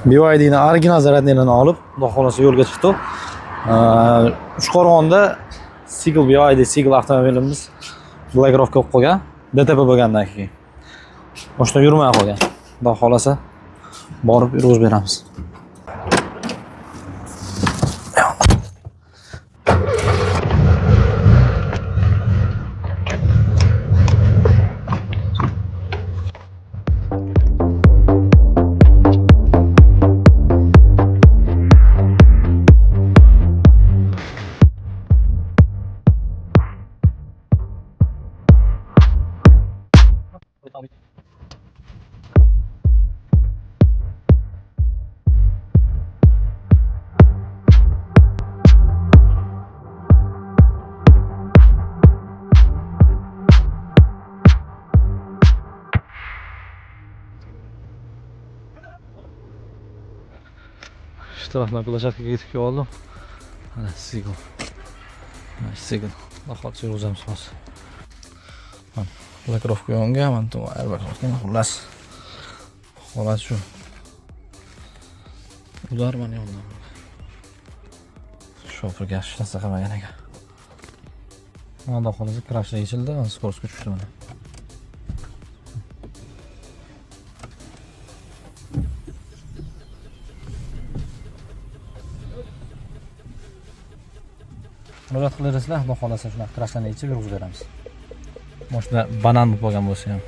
BYD ni original zaryadnilarini olib, xudo xolasa yo'lga chiqdik. Uchqo'rg'onda Seagull BYD Seagull avtomobilimiz blokirovka bo'lib qolgan, DTP bo'lgandan keyin. Boshqa yurmay qolgan. Xudo xolasa borib yurg'izib beramiz. Şu tarafdan plajatga yetib oldim. Mana Seagull. Mana Seagull. Lahotchi o'zimiz hozir. Mana blokirovka yongan, mana bu airbag yongan. Xolos shu. Ular mana yondan. Shoferga hech narsa qilmagan ekan. Mana xolos krashda yechildi, skoroskga tushdi mana. Murojaat qilasizlar, xudo xolasa shunaqa krashlarni yechib yurg'izib beramiz. Mashina banan bo'lib qolgan bo'lsa ham.